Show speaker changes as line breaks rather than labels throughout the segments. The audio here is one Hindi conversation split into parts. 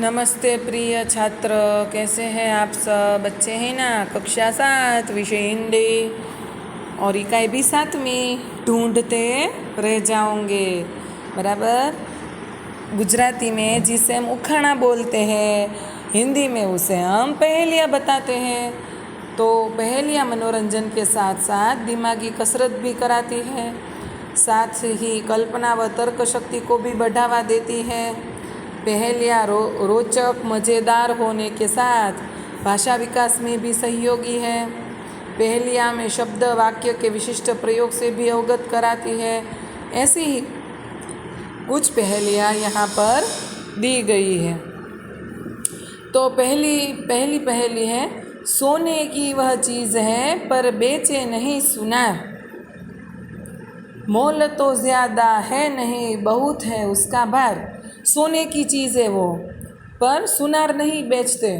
नमस्ते प्रिय छात्र, कैसे हैं आप सब? बच्चे हैं ना? कक्षा 7 विषय हिंदी और इकाई भी 7वीं ढूंढते रह जाओगे। बराबर। गुजराती में जिसे हम उखाना बोलते हैं, हिंदी में उसे हम पहेलियाँ बताते हैं। तो पहेलियाँ मनोरंजन के साथ साथ दिमागी कसरत भी कराती है, साथ ही कल्पना व तर्क शक्ति को भी बढ़ावा देती है। पहेलियाँ रोचक मज़ेदार होने के साथ भाषा विकास में भी सहयोगी है। पहेलियाँ में शब्द वाक्य के विशिष्ट प्रयोग से भी अवगत कराती है। ऐसी ही कुछ पहेलियाँ यहाँ पर दी गई है। तो पहली पहेली है, सोने की वह चीज़ है पर बेचे नहीं सुनार, मोल तो ज़्यादा है नहीं बहुत है उसका भार। सोने की चीज़ है वो, पर सुनार नहीं बेचते।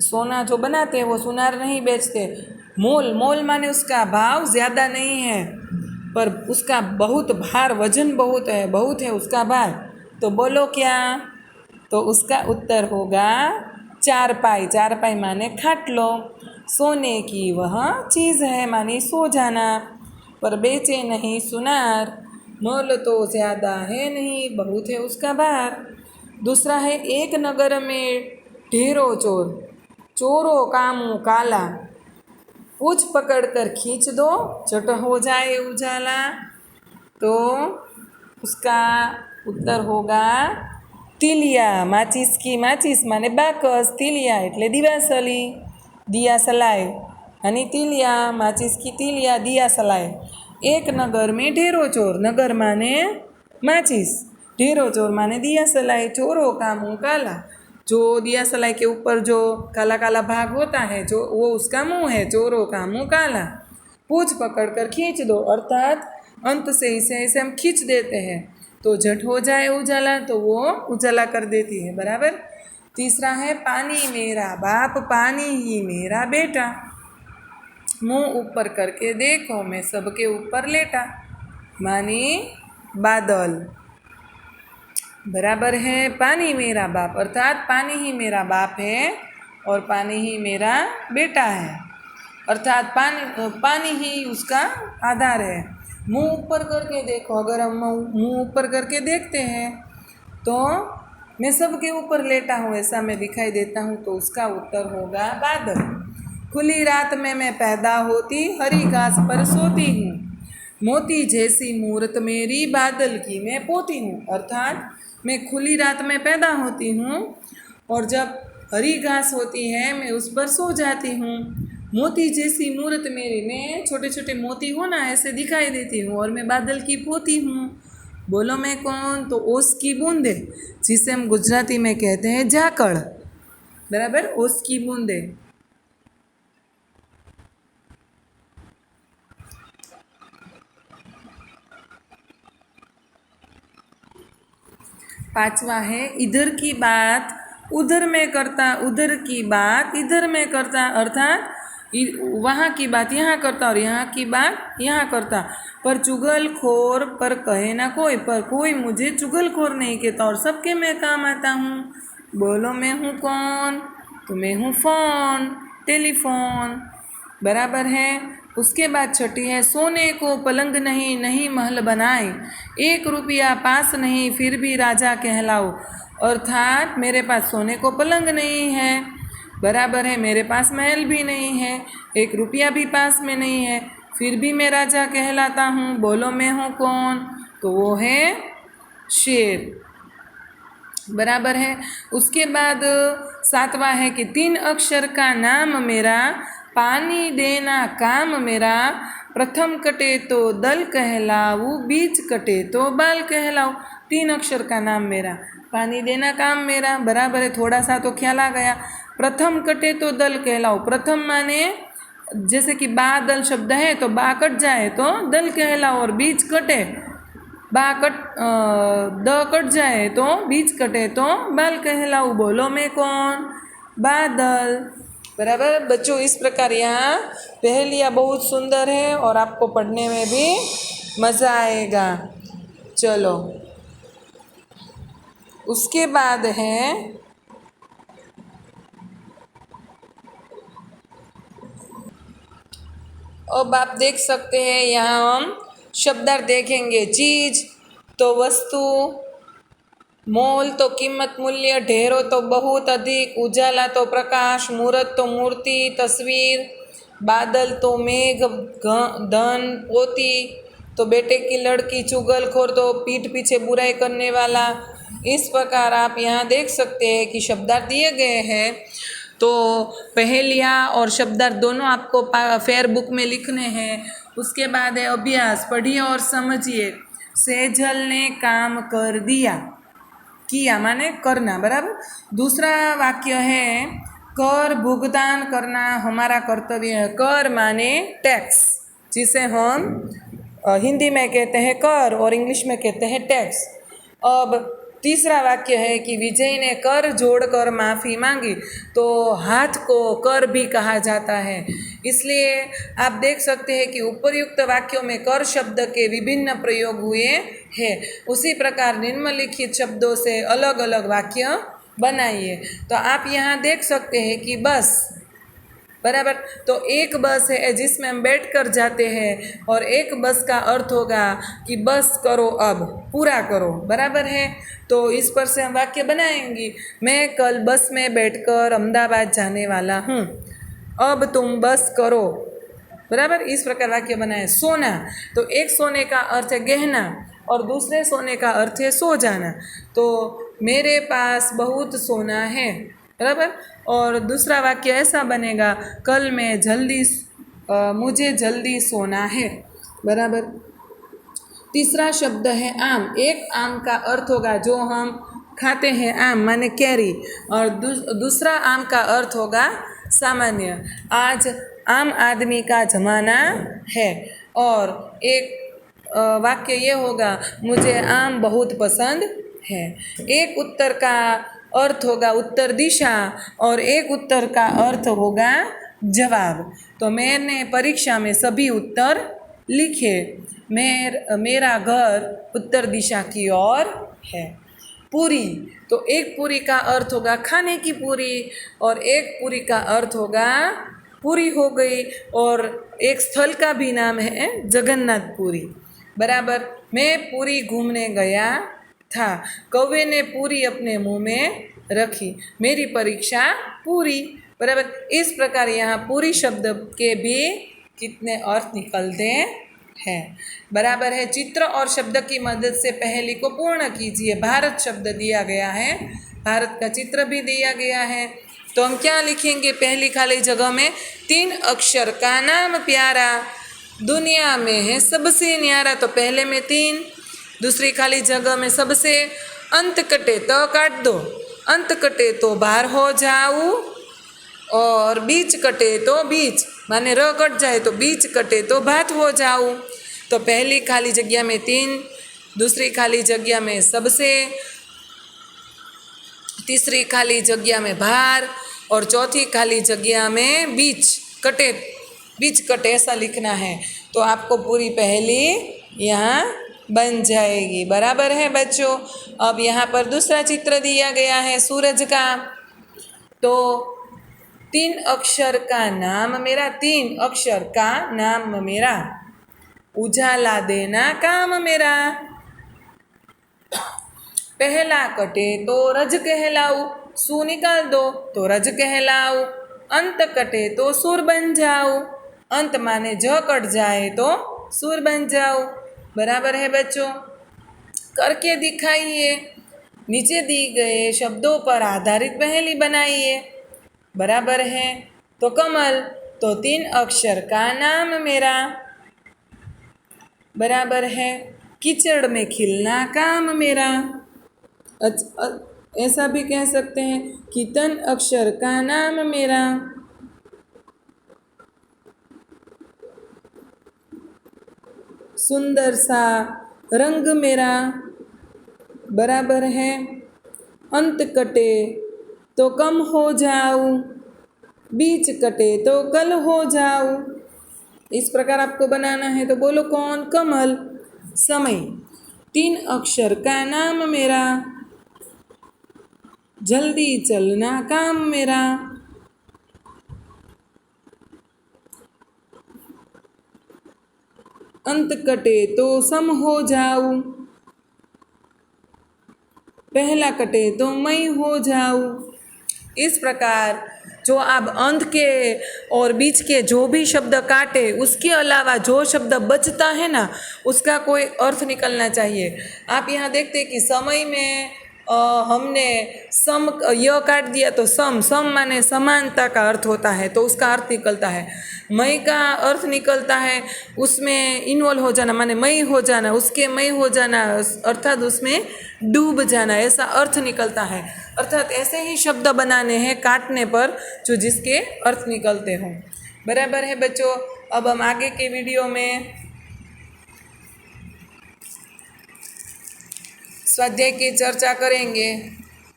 सोना जो बनाते हैं वो सुनार नहीं बेचते। मोल माने उसका भाव ज़्यादा नहीं है, पर उसका बहुत भार, वजन बहुत है उसका भार। तो बोलो क्या? तो उसका उत्तर होगा चारपाई। चारपाई माने खाटलो। सोने की वह चीज़ है माने सो जाना, पर बेचे नहीं सुनार, मोल तो ज़्यादा है नहीं बहुत है उसका भार। दूसरा है, एक नगर में ढेरों चोर, चोरों का मुँह काला, पूछ पकड़ कर खींच दो झट हो जाए उजाला। तो उसका उत्तर होगा तीलिया। माचिस की माचिस माने बाकस, तीलिया એટલે દિવાસળી, दिया सलाए यानी तीलिया। माचिस की तीलिया, दिया सलाए। एक नगर में ढेरों चोर, नगर माने माचिस, ढेरों चोर माने दिया सलाए। चोरों का मुँह काला, जो दिया सलाई के ऊपर जो काला काला भाग होता है जो वो उसका मुंह है। चोरों का मुंह काला, पूछ पकड़ कर खींच दो, अर्थात अंत से इसे हम खींच देते हैं तो झट हो जाए उजाला, तो वो उजाला कर देती है। बराबर। तीसरा है, पानी मेरा बाप पानी ही मेरा बेटा, मुंह ऊपर करके देखो मैं सबके ऊपर लेटा, मानी बादल। बराबर है। पानी मेरा बाप अर्थात पानी ही मेरा बाप है और पानी ही मेरा बेटा है, अर्थात पानी ही उसका आधार है। मुंह ऊपर करके देखो, अगर हम मुंह ऊपर करके देखते हैं तो मैं सबके ऊपर लेटा हूँ ऐसा मैं दिखाई देता हूँ, तो उसका उत्तर होगा बादल। खुली रात में मैं पैदा होती, हरी घास पर सोती हूँ, मोती जैसी मूरत मेरी बादल की मैं पोती हूँ, अर्थात मैं खुली रात में पैदा होती हूँ और जब हरी घास होती है मैं उस पर सो जाती हूँ। मोती जैसी मूरत मेरी, मैं छोटे छोटे मोती हो ना ऐसे दिखाई देती हूँ और मैं बादल की पोती हूँ। बोलो मैं कौन? तो ओस की बूंदे, जिसे हम गुजराती में कहते हैं झाकड़। बराबर। ओस की बूंदे। पांचवा है, इधर की बात उधर में करता, उधर की बात इधर में करता, अर्थात वहाँ की बात यहाँ करता और यहाँ की बात यहाँ करता, पर चुगलखोर पर कहे ना कोई, पर कोई मुझे चुगलखोर नहीं कहता और सबके मैं काम आता हूँ। बोलो मैं हूँ कौन? तो मैं हूँ फोन, टेलीफोन। बराबर है। उसके बाद छठी है, सोने को पलंग नहीं नहीं महल बनाए, 1 रुपया पास नहीं फिर भी राजा कहलाओ, अर्थात मेरे पास सोने को पलंग नहीं है। बराबर है। मेरे पास महल भी नहीं है, 1 रुपया भी पास में नहीं है, फिर भी मैं राजा कहलाता हूँ। बोलो मैं हूँ कौन? तो वो है शेर। बराबर है। उसके बाद 7वां है कि 3 अक्षर का नाम मेरा, पानी देना काम मेरा, प्रथम कटे तो दल कहलाऊँ, बीच कटे तो बाल कहलाऊँ। 3 अक्षर का नाम मेरा, पानी देना काम मेरा। बराबर है। थोड़ा सा तो ख्याल आ गया। प्रथम कटे तो दल कहलाऊँ, प्रथम माने जैसे कि बादल शब्द है तो बा कट जाए तो दल कहलाओ, और बीच कटे द कट जाए तो बीच कटे तो बाल कहलाऊँ। बोलो मैं कौन? बादल। बराबर। बच्चों, इस प्रकार यहाँ पहेलियाँ बहुत सुंदर है और आपको पढ़ने में भी मज़ा आएगा। चलो, उसके बाद है अब आप देख सकते हैं यहाँ हम शब्दार्थ देखेंगे। चीज तो वस्तु, मोल तो कीमत मूल्य, ढेरों तो बहुत अधिक, उजाला तो प्रकाश, मूर्त तो मूर्ति तस्वीर, बादल तो मेघ, धन पोती, तो बेटे की लड़की, चुगलखोर तो पीठ पीछे बुराई करने वाला। इस प्रकार आप यहाँ देख सकते हैं कि शब्दार्थ दिए गए हैं। तो पहेलियाँ और शब्दार्थ दोनों आपको फेयर बुक में लिखने हैं। उसके बाद है अभ्यास, पढ़िए और समझिए। सेजल ने काम कर दिया, किया माने करना, बराबर। दूसरा वाक्य है कर भुगतान करना हमारा कर्तव्य है। कर माने टैक्स, जिसे हम हिंदी में कहते हैं कर और इंग्लिश में कहते हैं टैक्स। अब तीसरा वाक्य है कि विजय ने कर जोड़कर माफ़ी मांगी, तो हाथ को कर भी कहा जाता है। इसलिए आप देख सकते हैं कि उपर्युक्त वाक्यों में कर शब्द के विभिन्न प्रयोग हुए हैं। उसी प्रकार निम्नलिखित शब्दों से अलग अलग वाक्य बनाइए। तो आप यहाँ देख सकते हैं कि बस, बराबर। तो एक बस है जिसमें हम बैठ कर जाते हैं, और एक बस का अर्थ होगा कि बस करो, अब पूरा करो, बराबर है। तो इस पर से हम वाक्य बनाएंगे। मैं कल बस में बैठकर अहमदाबाद जाने वाला हूँ, अब तुम बस करो, बराबर। इस प्रकार वाक्य बनाए। सोना, तो एक सोने का अर्थ है गहना और दूसरे सोने का अर्थ है सो जाना। तो मेरे पास बहुत सोना है, बराबर। और दूसरा वाक्य ऐसा बनेगा, कल मैं मुझे जल्दी सोना है, बराबर। तीसरा शब्द है आम। एक आम का अर्थ होगा जो हम खाते हैं, आम माने कैरी, और दूसरा आम का अर्थ होगा सामान्य। आज आम आदमी का ज़माना है। और एक वाक्य ये होगा, मुझे आम बहुत पसंद है। एक उत्तर का अर्थ होगा उत्तर दिशा और एक उत्तर का अर्थ होगा जवाब। तो मैंने परीक्षा में सभी उत्तर लिखे। मेरा घर उत्तर दिशा की ओर है। पूरी, तो एक पूरी का अर्थ होगा खाने की पूरी और एक पूरी का अर्थ होगा पूरी हो गई। और एक स्थल का भी नाम है जगन्नाथपुरी, बराबर। मैं पूरी घूमने गया था, कौवे ने पूरी अपने मुंह में रखी, मेरी परीक्षा पूरी, बराबर। इस प्रकार यहाँ पूरी शब्द के भी कितने अर्थ निकलते हैं, बराबर है। चित्र और शब्द की मदद से पहेली को पूर्ण कीजिए। भारत शब्द दिया गया है, भारत का चित्र भी दिया गया है। तो हम क्या लिखेंगे पहली खाली जगह में, 3 अक्षर का नाम प्यारा, दुनिया में है सबसे न्यारा। तो पहले में 3, दूसरी खाली जगह में सबसे, अंत कटे तो काट दो, अंत कटे तो बाहर हो जाऊँ, और बीच कटे तो बीच माने र कट जाए तो बीच कटे तो भात हो जाऊँ। तो पहली खाली जगह में 3, दूसरी खाली जगह में सबसे, तीसरी खाली जगह में बाहर और चौथी खाली जगह में बीच कटे ऐसा लिखना है। तो आपको पूरी पहेली यहाँ बन जाएगी, बराबर है बच्चों। अब यहाँ पर दूसरा चित्र दिया गया है सूरज का। तो 3 अक्षर का नाम मेरा, 3 अक्षर का नाम मेरा, उजाला देना काम मेरा, पहला कटे तो रज कहलाऊ, सू निकाल दो तो रज कहलाऊ, अंत कटे तो सुर बन जाऊ, अंत माने ज कट जाए तो सुर बन जाऊ, बराबर है बच्चों। करके दिखाइए, नीचे दी गए शब्दों पर आधारित पहेली बनाइए, बराबर है। तो कमल, तो 3 अक्षर का नाम मेरा, बराबर है। कीचड़ में खिलना काम मेरा, ऐसा भी कह सकते हैं, कीर्तन अक्षर का नाम मेरा, सुंदर सा रंग मेरा, बराबर है। अंत कटे तो कम हो जाऊं, बीच कटे तो कल हो जाऊं। इस प्रकार आपको बनाना है। तो बोलो कौन, कमल। समय, 3 अक्षर का नाम मेरा, जल्दी चलना काम मेरा, अंत कटे तो सम हो जाऊं, पहला कटे तो मैं हो जाऊं। इस प्रकार जो आप अंत के और बीच के जो भी शब्द काटे, उसके अलावा जो शब्द बचता है ना, उसका कोई अर्थ निकलना चाहिए। आप यहाँ देखते हैं कि समय में हमने सम य काट दिया तो सम सम माने समानता का अर्थ होता है, तो उसका अर्थ निकलता है। मई का अर्थ निकलता है उसमें इन्वॉल्व हो जाना, माने मई हो जाना, उसके मई हो जाना अर्थात उसमें डूब जाना, ऐसा अर्थ निकलता है। अर्थात ऐसे ही शब्द बनाने हैं काटने पर जो जिसके अर्थ निकलते हों। बराबर है बच्चों। अब हम आगे के वीडियो में स्वाध्याय की चर्चा करेंगे।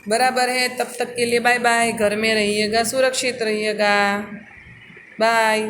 बराबर है। तब तक के लिए बाय बाय। घर में रहिएगा, सुरक्षित रहिएगा। बाय।